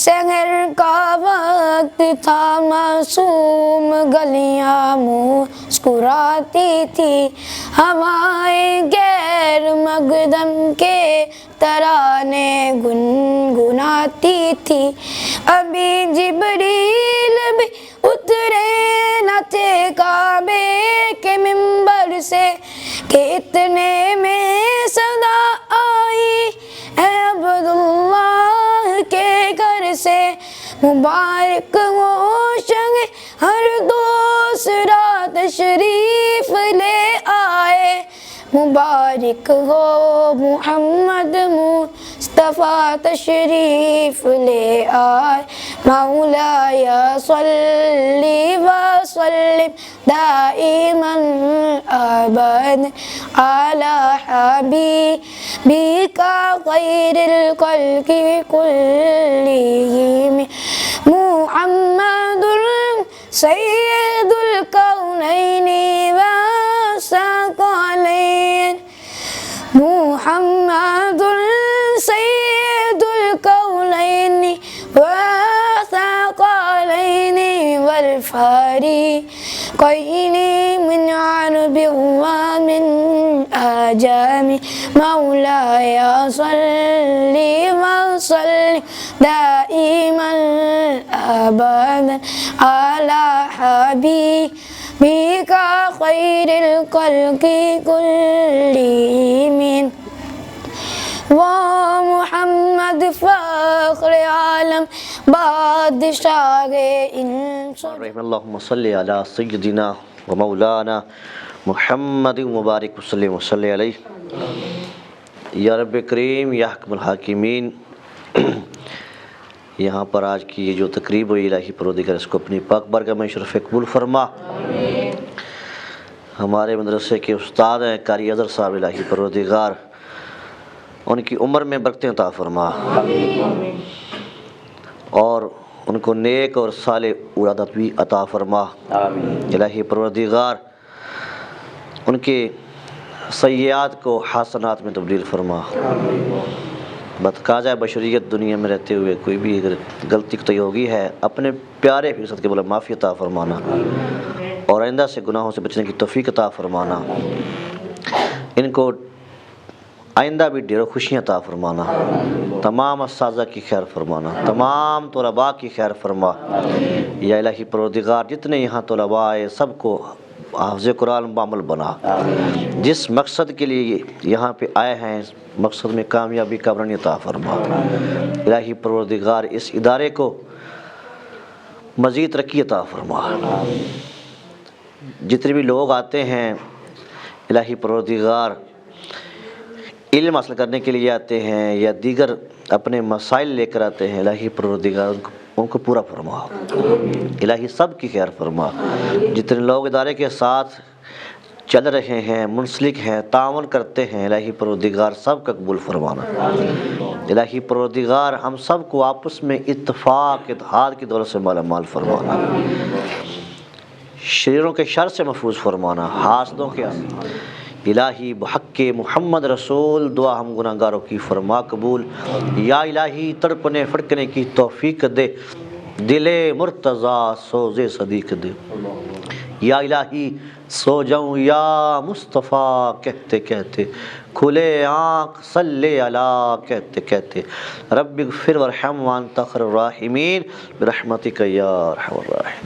سحر کا وقت تھا معصوم گلیاں مسکراتی تھی، ہوائیں غیر مقدم کے ترانے گنگناتی تھی۔ ابھی جبریل بھی اترے نہ تھے کعبے کے منبر سے کہ اتنے میں صدا آئی اے عبداللہ کے گھر سے۔ مبارک ہو شنگ ہر دوسرا تشریف لے آئے، مبارک ہو محمد مصطفیٰ تشریف لے آئے۔ مولاي صل وسلم دائما ابدا على حبيبك خير الخلق كلهم محمد سيد الكونين والثقلين، محمد سيد الكونين والثقلين والفريقين من عرب ومن أعجم، مولاي صل وسلم دائما أبدا على حبيبك خير الخلق كلهم ومحمد فخر عالم بادشاہ انسان۔ اللہم صلی علی سیدنا و مولانا محمد مبارک وسلم وصلی علیہ۔ یا رب کریم یا حکم الحاکمین، یہاں پر آج کی یہ جو تقریب ہوئی الہی پروردگار اس کو اپنی پاک بارگاہ میں شرف قبول فرما۔ ہمارے مدرسے کے استاد ہیں قاری اظہر صاحب، الہی پروردگار ان کی عمر میں برکتیں عطا فرما اور ان کو نیک اور صالح اولاد بھی عطا فرما۔ الہی پروردگار ان کے سیئات کو حسنات میں تبدیل فرما۔ بتقاضۂ بشریت دنیا میں رہتے ہوئے کوئی بھی اگر غلطی کوئی ہوگی ہے اپنے پیارے فرصت کے بولے معافی عطا فرمانا اور آئندہ سے گناہوں سے بچنے کی توفیق عطا فرمانا۔ ان کو آئندہ بھی ڈھیروں خوشیاں عطا فرمانا، تمام اساتذہ کی خیر فرمانا، تمام طلباء کی خیر فرما۔ یا الہی پروردگار جتنے یہاں طلباء آئے سب کو حافظ قرآن بعمل بنا، جس مقصد کے لیے یہاں پہ آئے ہیں مقصد میں کامیابی کا برکت عطا فرما۔ الہی پروردگار اس ادارے کو مزید ترقی عطا فرما۔ جتنے بھی لوگ آتے ہیں الہی پروردگار علم حاصل کرنے کے لیے آتے ہیں یا دیگر اپنے مسائل لے کر آتے ہیں، الہی پروردگار ان کو پورا فرما۔ الہی سب کی خیر فرما۔ جتنے لوگ ادارے کے ساتھ چل رہے ہیں، منسلک ہیں، تعاون کرتے ہیں، الہی پروردگار سب کا قبول فرمانا۔ الہی پروردگار ہم سب کو آپس میں اتفاق اتحاد کی دولت سے مالا مال فرمانا، شریروں کے شر سے محفوظ فرمانا، حاسدوں کے الہی بحق محمد رسول دعا ہم گناہ گاروں کی فرما قبول۔ یا الہی تڑپنے پھڑکنے کی توفیق دے، دل مرتضیٰ سوزے صدیق دے۔ یا الہی سو جاؤں یا مصطفیٰ کہتے کہتے، کھلے آنکھ صلی علی کہتے کہتے، رب اغفر وارحم وانت خیر الراحمین برحمتک یا ارحم الراحمین۔